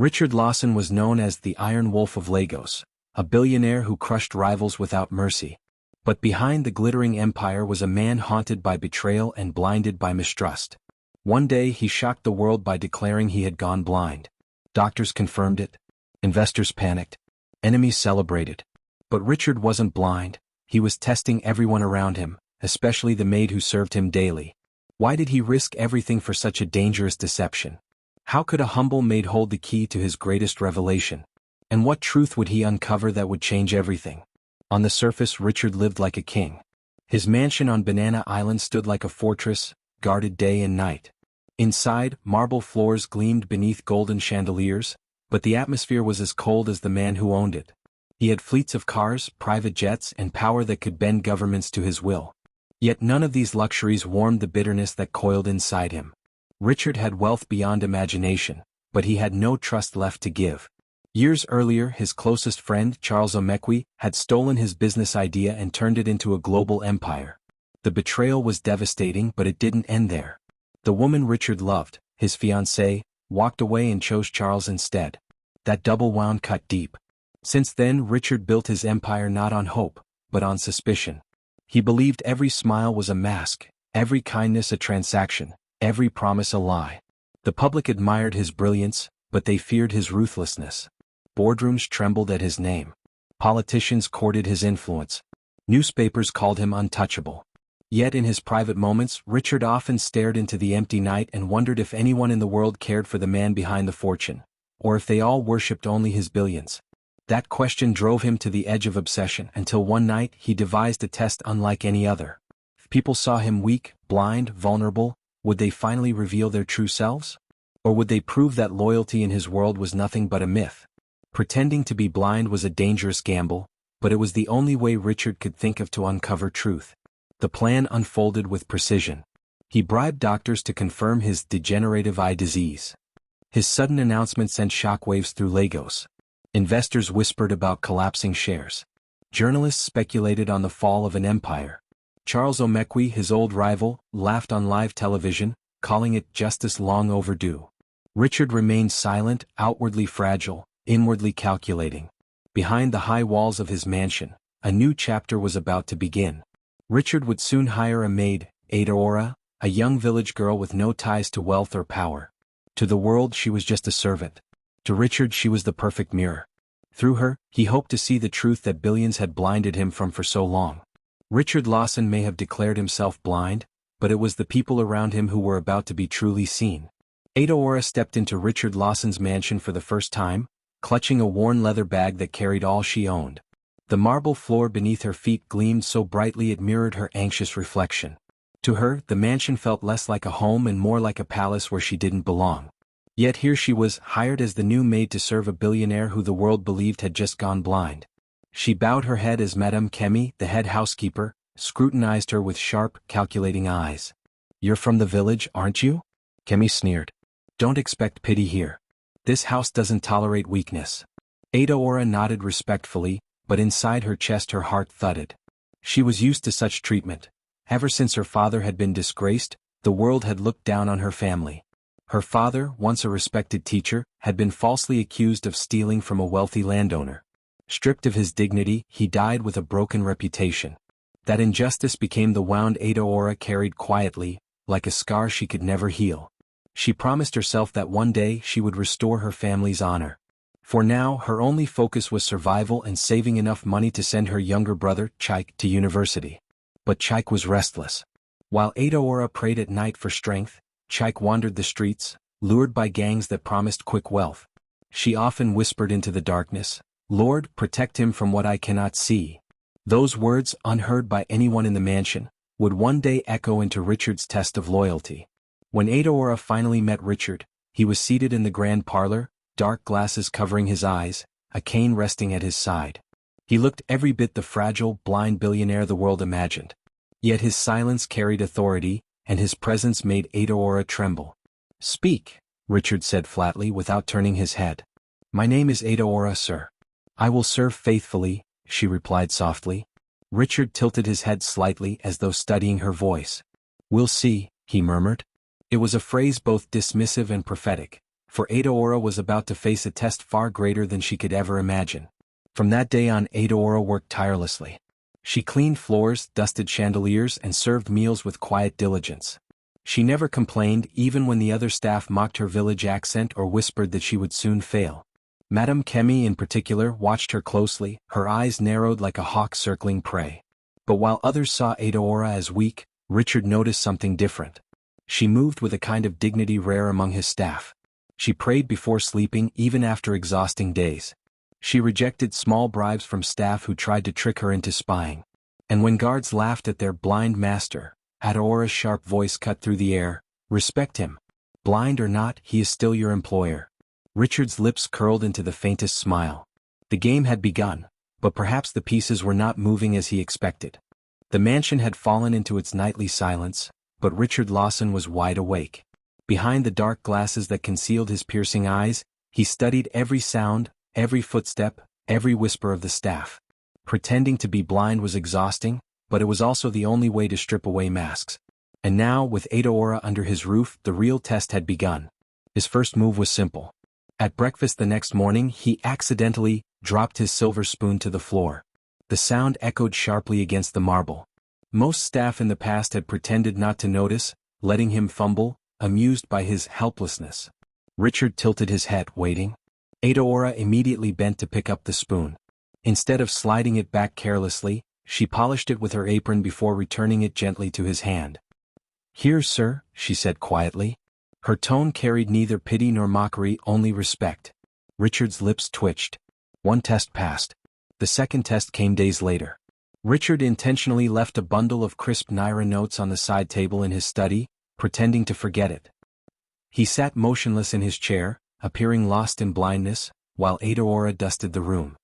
Richard Lawson was known as the Iron Wolf of Lagos, a billionaire who crushed rivals without mercy. But behind the glittering empire was a man haunted by betrayal and blinded by mistrust. One day he shocked the world by declaring he had gone blind. Doctors confirmed it. Investors panicked. Enemies celebrated. But Richard wasn't blind. He was testing everyone around him, especially the maid who served him daily. Why did he risk everything for such a dangerous deception? How could a humble maid hold the key to his greatest revelation? And what truth would he uncover that would change everything? On the surface, Richard lived like a king. His mansion on Banana Island stood like a fortress, guarded day and night. Inside, marble floors gleamed beneath golden chandeliers, but the atmosphere was as cold as the man who owned it. He had fleets of cars, private jets, and power that could bend governments to his will. Yet none of these luxuries warmed the bitterness that coiled inside him. Richard had wealth beyond imagination, but he had no trust left to give. Years earlier, his closest friend, Charles Omekwi, had stolen his business idea and turned it into a global empire. The betrayal was devastating, but it didn't end there. The woman Richard loved, his fiancée, walked away and chose Charles instead. That double wound cut deep. Since then, Richard built his empire not on hope, but on suspicion. He believed every smile was a mask, every kindness a transaction, every promise a lie. The public admired his brilliance, but they feared his ruthlessness. Boardrooms trembled at his name. Politicians courted his influence. Newspapers called him untouchable. Yet in his private moments, Richard often stared into the empty night and wondered if anyone in the world cared for the man behind the fortune, or if they all worshipped only his billions. That question drove him to the edge of obsession until one night he devised a test unlike any other. If people saw him weak, blind, vulnerable, would they finally reveal their true selves? Or would they prove that loyalty in his world was nothing but a myth? Pretending to be blind was a dangerous gamble, but it was the only way Richard could think of to uncover truth. The plan unfolded with precision. He bribed doctors to confirm his degenerative eye disease. His sudden announcement sent shockwaves through Lagos. Investors whispered about collapsing shares. Journalists speculated on the fall of an empire. Charles Omekwi, his old rival, laughed on live television, calling it justice long overdue. Richard remained silent, outwardly fragile, inwardly calculating. Behind the high walls of his mansion, a new chapter was about to begin. Richard would soon hire a maid, Ada Ora, a young village girl with no ties to wealth or power. To the world she was just a servant. To Richard she was the perfect mirror. Through her, he hoped to see the truth that billions had blinded him from for so long. Richard Lawson may have declared himself blind, but it was the people around him who were about to be truly seen. Ada Ora stepped into Richard Lawson's mansion for the first time, clutching a worn leather bag that carried all she owned. The marble floor beneath her feet gleamed so brightly it mirrored her anxious reflection. To her, the mansion felt less like a home and more like a palace where she didn't belong. Yet here she was, hired as the new maid to serve a billionaire who the world believed had just gone blind. She bowed her head as Madame Kemi, the head housekeeper, scrutinized her with sharp, calculating eyes. "You're from the village, aren't you?" Kemi sneered. "Don't expect pity here. This house doesn't tolerate weakness." Ada Ora nodded respectfully, but inside her chest her heart thudded. She was used to such treatment. Ever since her father had been disgraced, the world had looked down on her family. Her father, once a respected teacher, had been falsely accused of stealing from a wealthy landowner. Stripped of his dignity, he died with a broken reputation. That injustice became the wound Ada Ora carried quietly, like a scar she could never heal. She promised herself that one day she would restore her family's honor. For now, her only focus was survival and saving enough money to send her younger brother, Chaik, to university. But Chaik was restless. While Ada Ora prayed at night for strength, Chaik wandered the streets, lured by gangs that promised quick wealth. She often whispered into the darkness, "Lord, protect him from what I cannot see." Those words, unheard by anyone in the mansion, would one day echo into Richard's test of loyalty. When Ada Ora finally met Richard, he was seated in the grand parlor, dark glasses covering his eyes, a cane resting at his side. He looked every bit the fragile, blind billionaire the world imagined. Yet his silence carried authority, and his presence made Ada Ora tremble. "Speak," Richard said flatly without turning his head. "My name is Ada Ora, sir." "I will serve faithfully," she replied softly. Richard tilted his head slightly as though studying her voice. "We'll see," he murmured. It was a phrase both dismissive and prophetic, For Adaora was about to face a test far greater than she could ever imagine. From that day on, Adaora worked tirelessly. She cleaned floors, dusted chandeliers, and served meals with quiet diligence. She never complained, even when the other staff mocked her village accent or whispered that she would soon fail. Madame Kemi in particular watched her closely, her eyes narrowed like a hawk circling prey. But while others saw Adaora as weak, Richard noticed something different. She moved with a kind of dignity rare among his staff. She prayed before sleeping even after exhausting days. She rejected small bribes from staff who tried to trick her into spying. And when guards laughed at their blind master, Adaora's sharp voice cut through the air, "Respect him. Blind or not, he is still your employer." Richard's lips curled into the faintest smile. The game had begun, but perhaps the pieces were not moving as he expected. The mansion had fallen into its nightly silence, but Richard Lawson was wide awake. Behind the dark glasses that concealed his piercing eyes, he studied every sound, every footstep, every whisper of the staff. Pretending to be blind was exhausting, but it was also the only way to strip away masks. And now, with Adaora under his roof, the real test had begun. His first move was simple. At breakfast the next morning, he accidentally dropped his silver spoon to the floor. The sound echoed sharply against the marble. Most staff in the past had pretended not to notice, letting him fumble, amused by his helplessness. Richard tilted his head, waiting. Adaora immediately bent to pick up the spoon. Instead of sliding it back carelessly, she polished it with her apron before returning it gently to his hand. "Here, sir," she said quietly. Her tone carried neither pity nor mockery, only respect. Richard's lips twitched. One test passed. The second test came days later. Richard intentionally left a bundle of crisp Naira notes on the side table in his study, pretending to forget it. He sat motionless in his chair, appearing lost in blindness, while Adaora dusted the room.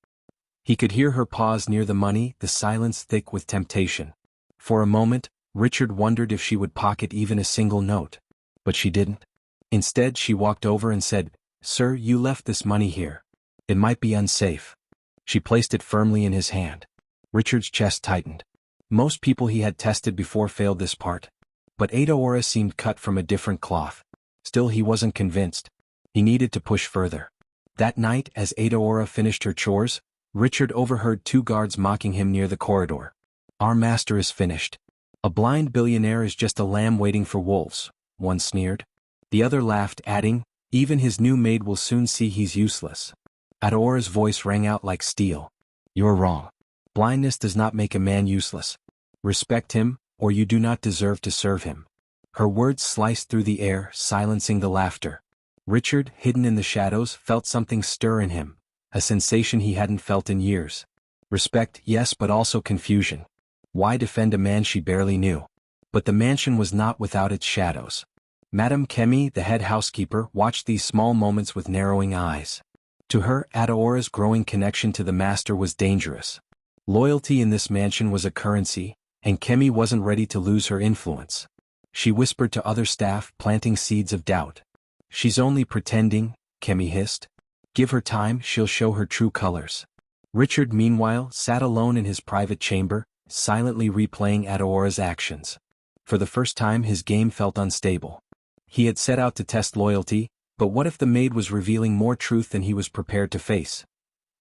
He could hear her pause near the money, the silence thick with temptation. For a moment, Richard wondered if she would pocket even a single note. But she didn't. Instead, she walked over and said, "Sir, you left this money here. It might be unsafe." She placed it firmly in his hand. Richard's chest tightened. Most people he had tested before failed this part. But Adaora seemed cut from a different cloth. Still, he wasn't convinced. He needed to push further. That night, as Adaora finished her chores, Richard overheard two guards mocking him near the corridor. "Our master is finished. A blind billionaire is just a lamb waiting for wolves," one sneered. The other laughed, adding, "Even his new maid will soon see he's useless." Adaora's voice rang out like steel. "You're wrong. Blindness does not make a man useless. Respect him, or you do not deserve to serve him." Her words sliced through the air, silencing the laughter. Richard, hidden in the shadows, felt something stir in him, a sensation he hadn't felt in years. Respect, yes, but also confusion. Why defend a man she barely knew? But the mansion was not without its shadows. Madame Kemi, the head housekeeper, watched these small moments with narrowing eyes. To her, Adaora's growing connection to the master was dangerous. Loyalty in this mansion was a currency, and Kemi wasn't ready to lose her influence. She whispered to other staff, planting seeds of doubt. "She's only pretending," Kemi hissed. "Give her time, she'll show her true colors." Richard, meanwhile, sat alone in his private chamber, silently replaying Adaora's actions. For the first time his game felt unstable. He had set out to test loyalty, but what if the maid was revealing more truth than he was prepared to face?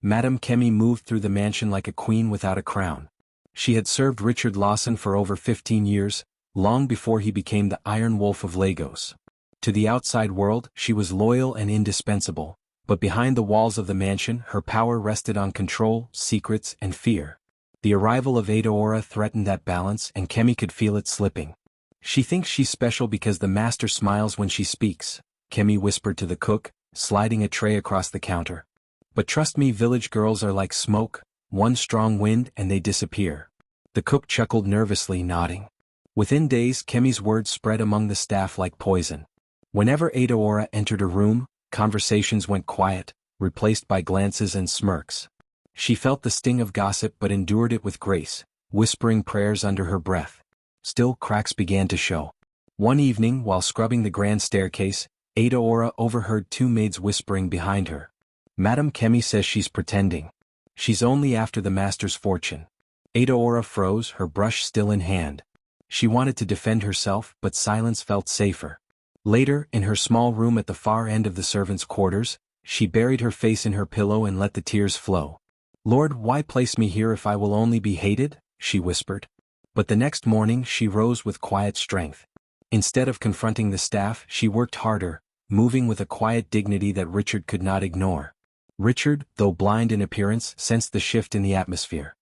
Madame Kemi moved through the mansion like a queen without a crown. She had served Richard Lawson for over 15 years, long before he became the Iron Wolf of Lagos. To the outside world, she was loyal and indispensable, but behind the walls of the mansion, her power rested on control, secrets, and fear. The arrival of Adaora threatened that balance, and Kemi could feel it slipping. "She thinks she's special because the master smiles when she speaks," Kemi whispered to the cook, sliding a tray across the counter. "But trust me, village girls are like smoke, one strong wind and they disappear." The cook chuckled nervously, nodding. Within days, Kemi's words spread among the staff like poison. Whenever Adaora entered a room, conversations went quiet, replaced by glances and smirks. She felt the sting of gossip but endured it with grace, whispering prayers under her breath. Still, cracks began to show. One evening, while scrubbing the grand staircase, Adaora overheard two maids whispering behind her. "Madame Kemi says she's pretending. She's only after the master's fortune." Adaora froze, her brush still in hand. She wanted to defend herself, but silence felt safer. Later, in her small room at the far end of the servants' quarters, she buried her face in her pillow and let the tears flow. "Lord, why place me here if I will only be hated?" she whispered. But the next morning she rose with quiet strength. Instead of confronting the staff, she worked harder, moving with a quiet dignity that Richard could not ignore. Richard, though blind in appearance, sensed the shift in the atmosphere.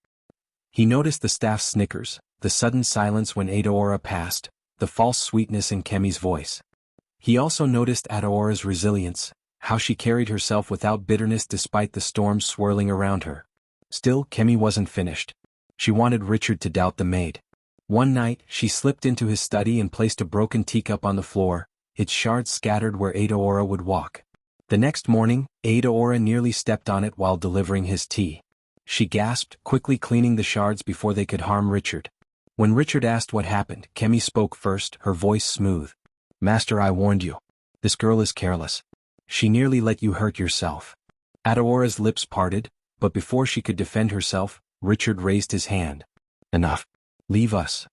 He noticed the staff's snickers, the sudden silence when Adaora passed, the false sweetness in Kemi's voice. He also noticed Adaora's resilience, how she carried herself without bitterness despite the storms swirling around her. Still, Kemi wasn't finished. She wanted Richard to doubt the maid. One night, she slipped into his study and placed a broken teacup on the floor, its shards scattered where Adaora would walk. The next morning, Adaora nearly stepped on it while delivering his tea. She gasped, quickly cleaning the shards before they could harm Richard. When Richard asked what happened, Kemi spoke first, her voice smooth. "Master, I warned you. This girl is careless. She nearly let you hurt yourself." Adaora's lips parted, but before she could defend herself, Richard raised his hand. "Enough. Leave us."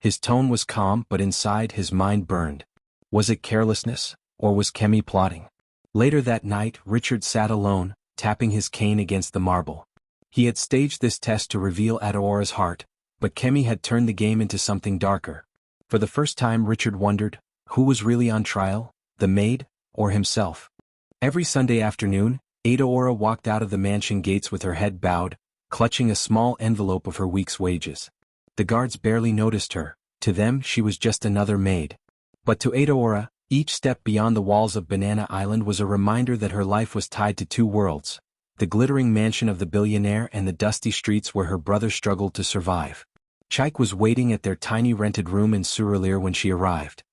His tone was calm, but inside his mind burned. Was it carelessness, or was Kemi plotting? Later that night, Richard sat alone, tapping his cane against the marble. He had staged this test to reveal Adaora's heart, but Kemi had turned the game into something darker. For the first time, Richard wondered, who was really on trial, the maid, or himself? Every Sunday afternoon, Adaora walked out of the mansion gates with her head bowed, clutching a small envelope of her week's wages. The guards barely noticed her. To them, she was just another maid. But to Adaora, each step beyond the walls of Banana Island was a reminder that her life was tied to two worlds: the glittering mansion of the billionaire and the dusty streets where her brother struggled to survive. Chaik was waiting at their tiny rented room in Surulere when she arrived.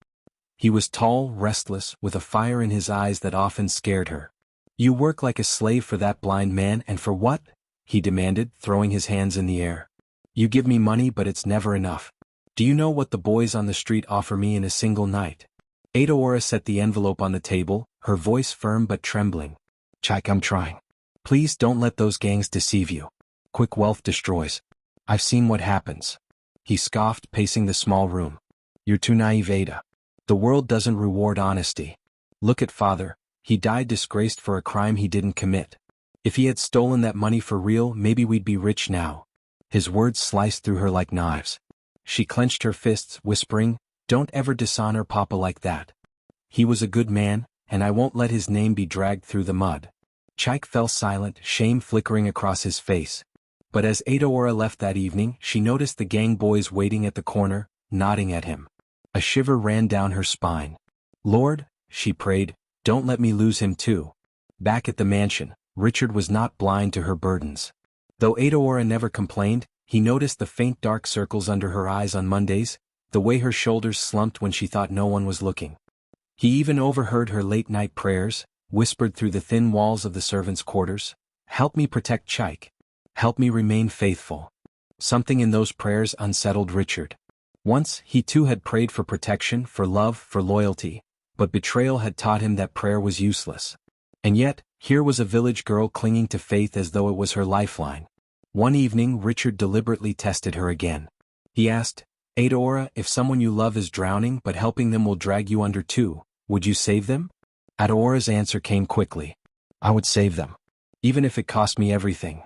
He was tall, restless, with a fire in his eyes that often scared her. "You work like a slave for that blind man, and for what?" he demanded, throwing his hands in the air. "You give me money, but it's never enough. Do you know what the boys on the street offer me in a single night?" Adaora set the envelope on the table, her voice firm but trembling. "Chaik, I'm trying. Please don't let those gangs deceive you. Quick wealth destroys. I've seen what happens." He scoffed, pacing the small room. "You're too naive, Ada. The world doesn't reward honesty. Look at Father. He died disgraced for a crime he didn't commit. If he had stolen that money for real, maybe we'd be rich now." His words sliced through her like knives. She clenched her fists, whispering, "Don't ever dishonor Papa like that. He was a good man, and I won't let his name be dragged through the mud." Chaik fell silent, shame flickering across his face. But as Adaora left that evening, she noticed the gang boys waiting at the corner, nodding at him. A shiver ran down her spine. "Lord," she prayed, "don't let me lose him too." Back at the mansion, Richard was not blind to her burdens. Though Adaora never complained, he noticed the faint dark circles under her eyes on Mondays, the way her shoulders slumped when she thought no one was looking. He even overheard her late-night prayers, whispered through the thin walls of the servants' quarters. "Help me protect Chaik. Help me remain faithful." Something in those prayers unsettled Richard. Once, he too had prayed for protection, for love, for loyalty, but betrayal had taught him that prayer was useless. And yet, here was a village girl clinging to faith as though it was her lifeline. One evening, Richard deliberately tested her again. He asked, "Adaora, if someone you love is drowning but helping them will drag you under too, would you save them?" Adaora's answer came quickly. "I would save them, even if it cost me everything."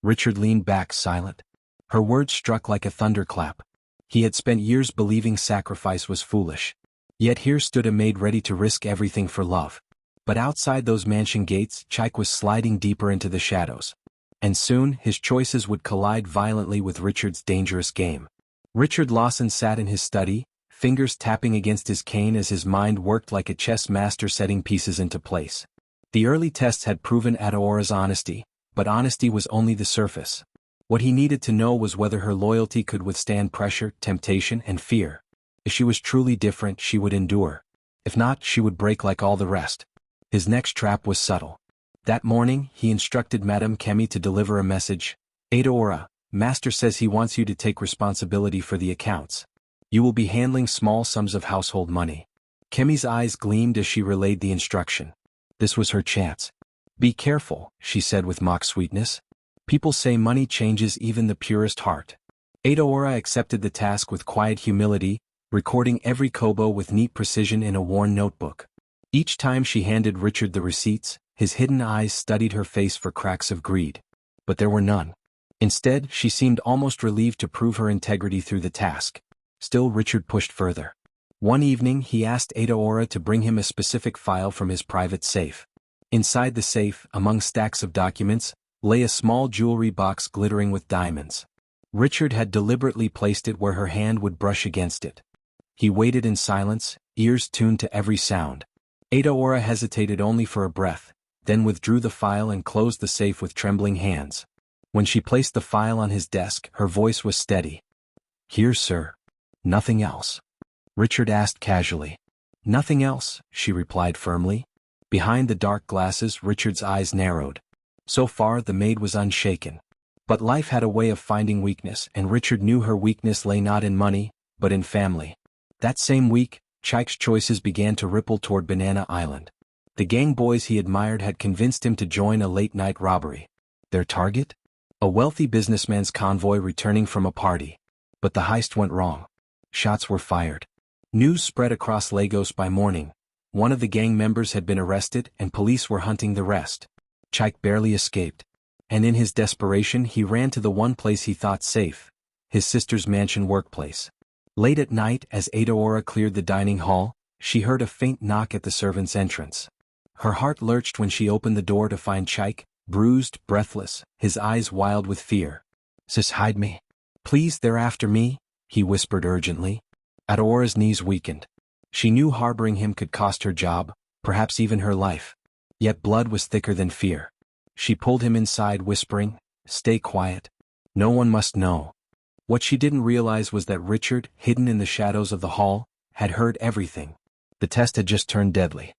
Richard leaned back silent. Her words struck like a thunderclap. He had spent years believing sacrifice was foolish. Yet here stood a maid ready to risk everything for love. But outside those mansion gates, Chaik was sliding deeper into the shadows. And soon, his choices would collide violently with Richard's dangerous game. Richard Lawson sat in his study, fingers tapping against his cane as his mind worked like a chess master setting pieces into place. The early tests had proven Adaora's honesty, but honesty was only the surface. What he needed to know was whether her loyalty could withstand pressure, temptation, and fear. If she was truly different, she would endure. If not, she would break like all the rest. His next trap was subtle. That morning, he instructed Madame Kemi to deliver a message. "Adaora, Master says he wants you to take responsibility for the accounts. You will be handling small sums of household money." Kemi's eyes gleamed as she relayed the instruction. This was her chance. "Be careful," she said with mock sweetness. "People say money changes even the purest heart." Adaora accepted the task with quiet humility, recording every kobo with neat precision in a worn notebook. Each time she handed Richard the receipts, his hidden eyes studied her face for cracks of greed. But there were none. Instead, she seemed almost relieved to prove her integrity through the task. Still, Richard pushed further. One evening, he asked Adaora to bring him a specific file from his private safe. Inside the safe, among stacks of documents, lay a small jewelry box glittering with diamonds. Richard had deliberately placed it where her hand would brush against it. He waited in silence, ears tuned to every sound. Adaora hesitated only for a breath, then withdrew the file and closed the safe with trembling hands. When she placed the file on his desk, her voice was steady. "Here, sir. Nothing else?" Richard asked casually. "Nothing else," she replied firmly. Behind the dark glasses, Richard's eyes narrowed. So far, the maid was unshaken. But life had a way of finding weakness, and Richard knew her weakness lay not in money, but in family. That same week, Chike's choices began to ripple toward Banana Island. The gang boys he admired had convinced him to join a late-night robbery. Their target? A wealthy businessman's convoy returning from a party. But the heist went wrong. Shots were fired. News spread across Lagos by morning. One of the gang members had been arrested, and police were hunting the rest. Chike barely escaped. And in his desperation, he ran to the one place he thought safe, his sister's mansion workplace. Late at night, as Adaora cleared the dining hall, she heard a faint knock at the servants' entrance. Her heart lurched when she opened the door to find Chike, bruised, breathless, his eyes wild with fear. "Sis, hide me. Please, they're after me," he whispered urgently. Adaora's knees weakened. She knew harboring him could cost her job, perhaps even her life. Yet blood was thicker than fear. She pulled him inside, whispering, "Stay quiet. No one must know." What she didn't realize was that Richard, hidden in the shadows of the hall, had heard everything. The test had just turned deadly.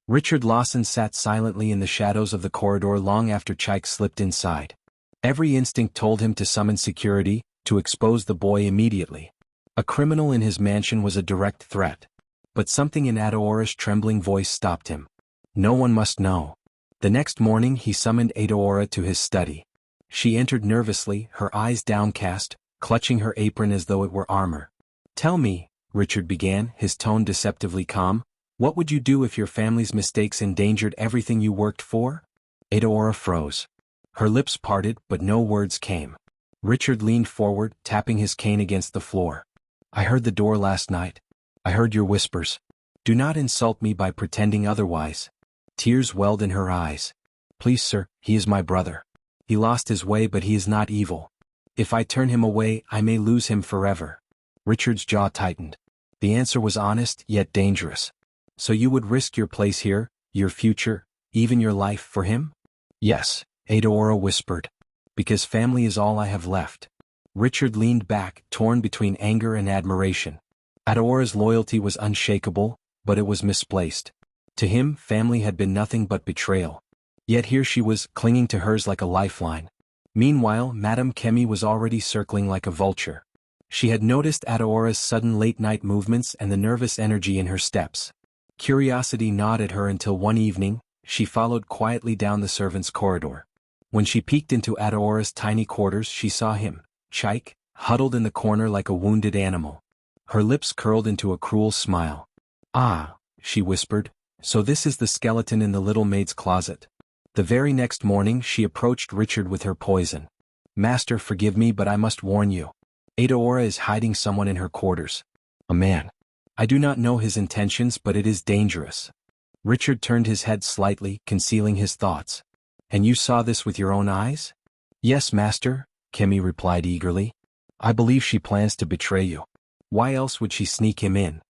Richard Lawson sat silently in the shadows of the corridor long after Chike slipped inside. Every instinct told him to summon security, to expose the boy immediately. A criminal in his mansion was a direct threat. But something in Adaora's trembling voice stopped him. No one must know. The next morning he summoned Adaora to his study. She entered nervously, her eyes downcast, clutching her apron as though it were armor. "Tell me," Richard began, his tone deceptively calm, "what would you do if your family's mistakes endangered everything you worked for?" Adaora froze. Her lips parted, but no words came. Richard leaned forward, tapping his cane against the floor. "I heard the door last night. I heard your whispers. Do not insult me by pretending otherwise." Tears welled in her eyes. "Please, sir, he is my brother. He lost his way, but he is not evil. If I turn him away, I may lose him forever." Richard's jaw tightened. The answer was honest, yet dangerous. "So you would risk your place here, your future, even your life for him?" "Yes," Adaora whispered. "Because family is all I have left." Richard leaned back, torn between anger and admiration. Adaora's loyalty was unshakable, but it was misplaced. To him, family had been nothing but betrayal. Yet here she was, clinging to hers like a lifeline. Meanwhile, Madame Kemi was already circling like a vulture. She had noticed Adaora's sudden late-night movements and the nervous energy in her steps. Curiosity gnawed at her until one evening, she followed quietly down the servants' corridor. When she peeked into Adaora's tiny quarters, she saw him, Chike, huddled in the corner like a wounded animal. Her lips curled into a cruel smile. "Ah," she whispered, "so this is the skeleton in the little maid's closet." The very next morning she approached Richard with her poison. "Master, forgive me, but I must warn you. Adaora is hiding someone in her quarters. A man. I do not know his intentions, but it is dangerous." Richard turned his head slightly, concealing his thoughts. "And you saw this with your own eyes?" "Yes, master," Kemi replied eagerly. "I believe she plans to betray you. Why else would she sneak him in?"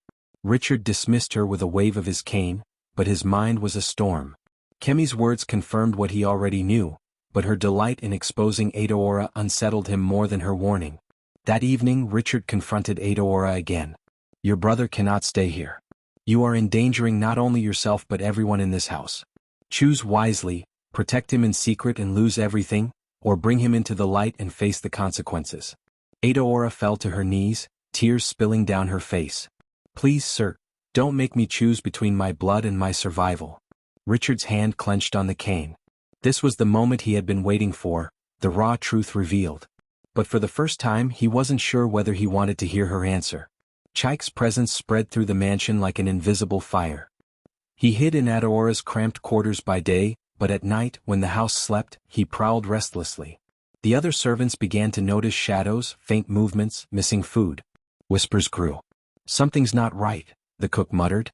Richard dismissed her with a wave of his cane, but his mind was a storm. Kemi's words confirmed what he already knew, but her delight in exposing Adaora unsettled him more than her warning. That evening Richard confronted Adaora again. "Your brother cannot stay here. You are endangering not only yourself but everyone in this house. Choose wisely, protect him in secret and lose everything, or bring him into the light and face the consequences." Adaora fell to her knees, tears spilling down her face. "Please, sir, don't make me choose between my blood and my survival." Richard's hand clenched on the cane. This was the moment he had been waiting for, the raw truth revealed. But for the first time he wasn't sure whether he wanted to hear her answer. Chike's presence spread through the mansion like an invisible fire. He hid in Adora's cramped quarters by day, but at night, when the house slept, he prowled restlessly. The other servants began to notice shadows, faint movements, missing food. Whispers grew. "Something's not right," the cook muttered.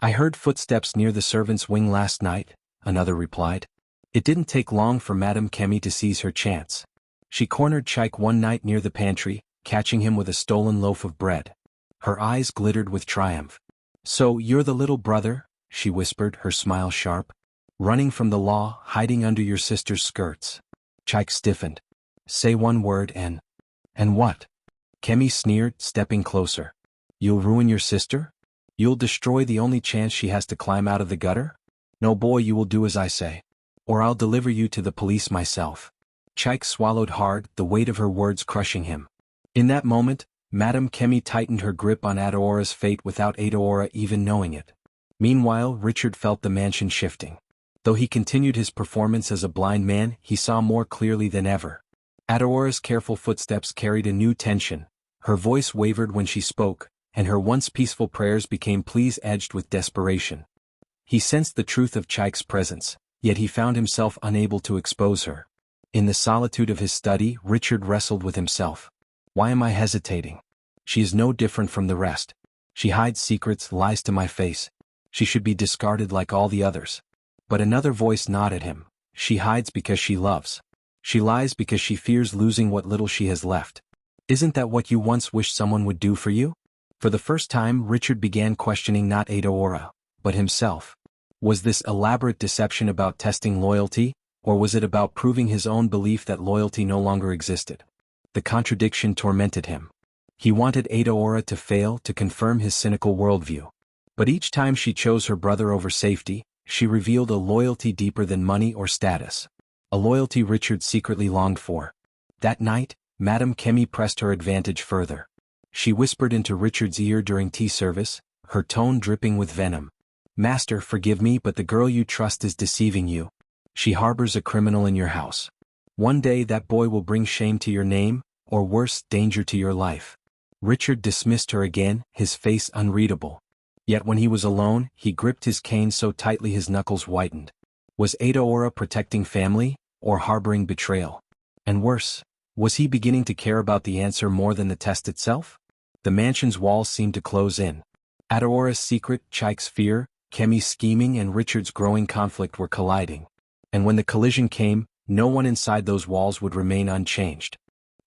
"I heard footsteps near the servant's wing last night," another replied. It didn't take long for Madame Kemi to seize her chance. She cornered Chike one night near the pantry, catching him with a stolen loaf of bread. Her eyes glittered with triumph. "So you're the little brother?" she whispered, her smile sharp. "Running from the law, hiding under your sister's skirts." Chike stiffened. "Say one word and what?" Kemi sneered, stepping closer. "You'll ruin your sister? You'll destroy the only chance she has to climb out of the gutter? No, boy, you will do as I say. Or I'll deliver you to the police myself." Chike swallowed hard, the weight of her words crushing him. In that moment, Madame Kemi tightened her grip on Adora's fate without Adora even knowing it. Meanwhile, Richard felt the mansion shifting. Though he continued his performance as a blind man, he saw more clearly than ever. Adora's careful footsteps carried a new tension. Her voice wavered when she spoke, and her once peaceful prayers became pleas edged with desperation. He sensed the truth of Chike's presence, yet he found himself unable to expose her. In the solitude of his study, Richard wrestled with himself. Why am I hesitating? She is no different from the rest. She hides secrets, lies to my face. She should be discarded like all the others. But another voice nodded him. She hides because she loves. She lies because she fears losing what little she has left. Isn't that what you once wished someone would do for you? For the first time, Richard began questioning not Adora, but himself. Was this elaborate deception about testing loyalty, or was it about proving his own belief that loyalty no longer existed? The contradiction tormented him. He wanted Adora to fail to confirm his cynical worldview. But each time she chose her brother over safety, she revealed a loyalty deeper than money or status. A loyalty Richard secretly longed for. That night, Madame Kemi pressed her advantage further. She whispered into Richard's ear during tea service, her tone dripping with venom. "Master, forgive me, but the girl you trust is deceiving you. She harbors a criminal in your house. One day that boy will bring shame to your name, or worse, danger to your life." Richard dismissed her again, his face unreadable. Yet when he was alone, he gripped his cane so tightly his knuckles whitened. Was Adora protecting family, or harboring betrayal? And worse, was he beginning to care about the answer more than the test itself? The mansion's walls seemed to close in. Adora's secret, Chike's fear, Kemi's scheming, and Richard's growing conflict were colliding. And when the collision came, no one inside those walls would remain unchanged.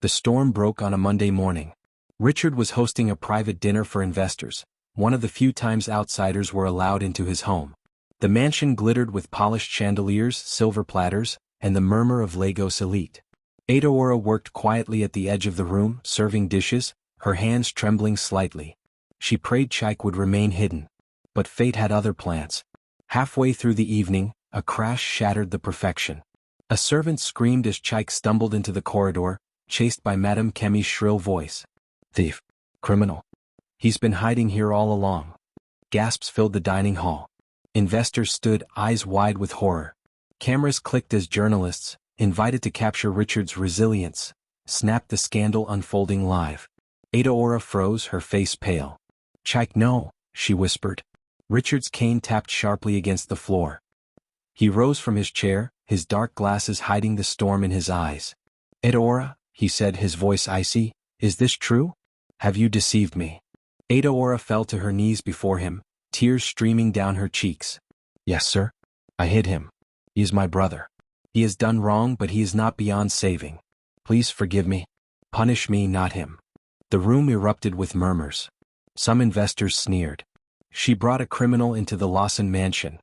The storm broke on a Monday morning. Richard was hosting a private dinner for investors, one of the few times outsiders were allowed into his home. The mansion glittered with polished chandeliers, silver platters, and the murmur of Lagos elite. Adora worked quietly at the edge of the room, serving dishes, her hands trembling slightly. She prayed Chike would remain hidden. But fate had other plans. Halfway through the evening, a crash shattered the perfection. A servant screamed as Chike stumbled into the corridor, chased by Madame Kemi's shrill voice. "Thief! Criminal! He's been hiding here all along." Gasps filled the dining hall. Investors stood, eyes wide with horror. Cameras clicked as journalists, invited to capture Richard's resilience, snapped the scandal unfolding live. Adora froze, her face pale. "Chike, no," she whispered. Richard's cane tapped sharply against the floor. He rose from his chair, his dark glasses hiding the storm in his eyes. "Adora," he said, his voice icy, "is this true? Have you deceived me?" Adora fell to her knees before him, tears streaming down her cheeks. "Yes, sir. I hid him. He is my brother. He has done wrong, but he is not beyond saving. Please forgive me. Punish me, not him." The room erupted with murmurs. Some investors sneered. She brought a criminal into the Lawson mansion.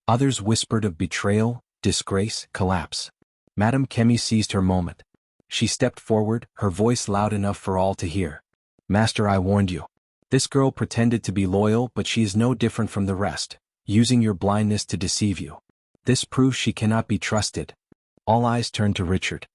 Others whispered of betrayal, disgrace, collapse. Madame Kemi seized her moment. She stepped forward, her voice loud enough for all to hear. "Master, I warned you. This girl pretended to be loyal, but she is no different from the rest, using your blindness to deceive you. This proves she cannot be trusted." All eyes turned to Richard.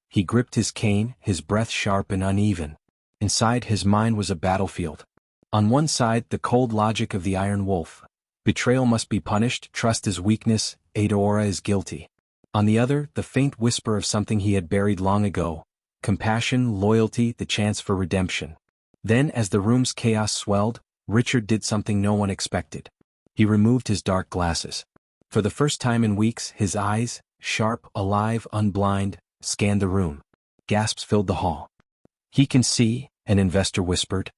He gripped his cane, his breath sharp and uneven. Inside his mind was a battlefield. On one side, the cold logic of the Iron Wolf. Betrayal must be punished, trust is weakness, Adora is guilty. On the other, the faint whisper of something he had buried long ago. Compassion, loyalty, the chance for redemption. Then as the room's chaos swelled, Richard did something no one expected. He removed his dark glasses. For the first time in weeks, his eyes, sharp, alive, unblind, scanned the room. Gasps filled the hall. "He can see," an investor whispered.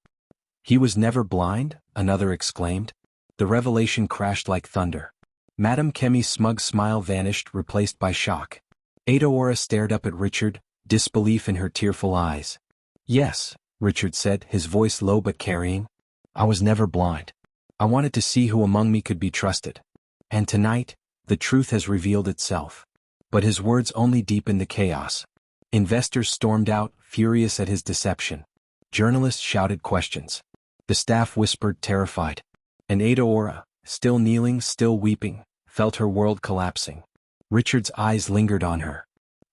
"He was never blind," another exclaimed. The revelation crashed like thunder. Madame Kemi's smug smile vanished, replaced by shock. Adaora stared up at Richard, disbelief in her tearful eyes. "Yes," Richard said, his voice low but carrying. "I was never blind. I wanted to see who among me could be trusted. And tonight, the truth has revealed itself." But his words only deepened the chaos. Investors stormed out, furious at his deception. Journalists shouted questions. The staff whispered, terrified. And Adaora, still kneeling, still weeping, felt her world collapsing. Richard's eyes lingered on her.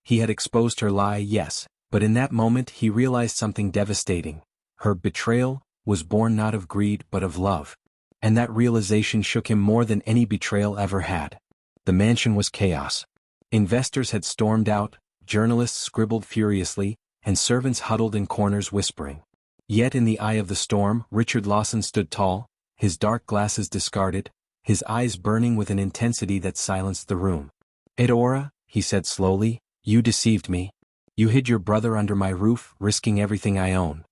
He had exposed her lie, yes, but in that moment he realized something devastating. Her betrayal was born not of greed but of love. And that realization shook him more than any betrayal ever had. The mansion was chaos. Investors had stormed out, journalists scribbled furiously, and servants huddled in corners whispering. Yet in the eye of the storm, Richard Lawson stood tall, his dark glasses discarded, his eyes burning with an intensity that silenced the room. "Adaora," he said slowly, "you deceived me. You hid your brother under my roof, risking everything I own."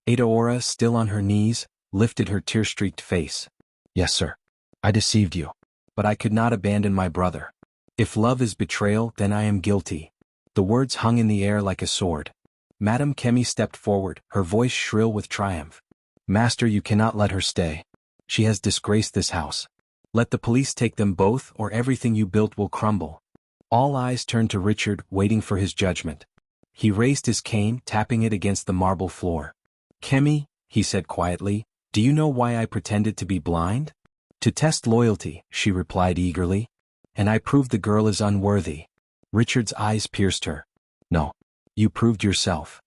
Adaora, still on her knees, lifted her tear-streaked face. "Yes, sir. I deceived you. But I could not abandon my brother. If love is betrayal, then I am guilty." The words hung in the air like a sword. Madame Kemi stepped forward, her voice shrill with triumph. "Master, you cannot let her stay. She has disgraced this house. Let the police take them both, or everything you built will crumble." All eyes turned to Richard, waiting for his judgment. He raised his cane, tapping it against the marble floor. "Kemi," he said quietly, "do you know why I pretended to be blind?" "To test loyalty," she replied eagerly. "And I proved the girl is unworthy." Richard's eyes pierced her. "No. You proved yourself."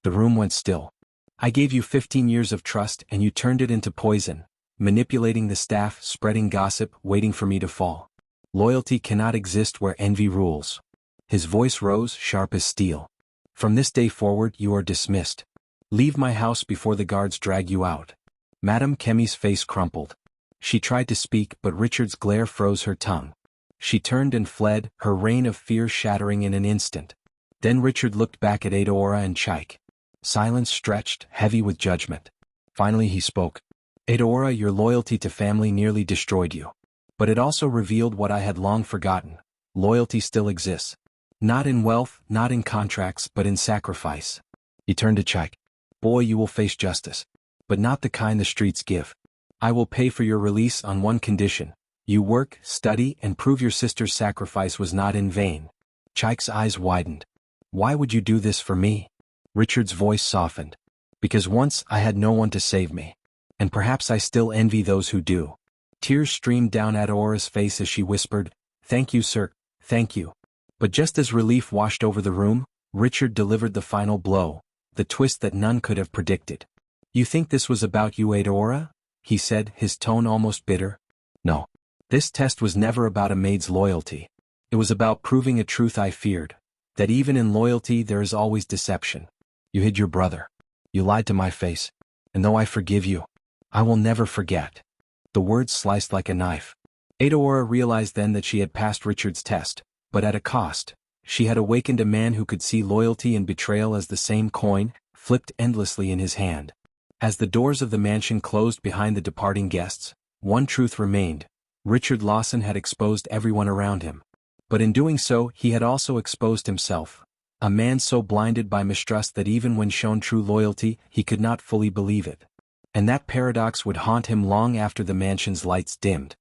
The room went still. "I gave you 15 years of trust and you turned it into poison, manipulating the staff, spreading gossip, waiting for me to fall. Loyalty cannot exist where envy rules." His voice rose, sharp as steel. "From this day forward you are dismissed. Leave my house before the guards drag you out." Madame Kemi's face crumpled. She tried to speak, but Richard's glare froze her tongue. She turned and fled, her reign of fear shattering in an instant. Then Richard looked back at Adaora and Chaik. Silence stretched, heavy with judgment. Finally he spoke. "Adaora, your loyalty to family nearly destroyed you. But it also revealed what I had long forgotten. Loyalty still exists. Not in wealth, not in contracts, but in sacrifice." He turned to Chaik. "Boy, you will face justice. But not the kind the streets give. I will pay for your release on one condition. You work, study, and prove your sister's sacrifice was not in vain." Chaik's eyes widened. "Why would you do this for me?" Richard's voice softened. "Because once I had no one to save me. And perhaps I still envy those who do." Tears streamed down Adaora's face as she whispered, "Thank you, sir, thank you." But just as relief washed over the room, Richard delivered the final blow, the twist that none could have predicted. "You think this was about you, Adaora?" he said, his tone almost bitter. "No. This test was never about a maid's loyalty. It was about proving a truth I feared, that even in loyalty there is always deception. You hid your brother. You lied to my face. And though I forgive you, I will never forget." The words sliced like a knife. Adaora realized then that she had passed Richard's test, but at a cost. She had awakened a man who could see loyalty and betrayal as the same coin, flipped endlessly in his hand. As the doors of the mansion closed behind the departing guests, one truth remained. Richard Lawson had exposed everyone around him. But in doing so, he had also exposed himself. A man so blinded by mistrust that even when shown true loyalty, he could not fully believe it. And that paradox would haunt him long after the mansion's lights dimmed.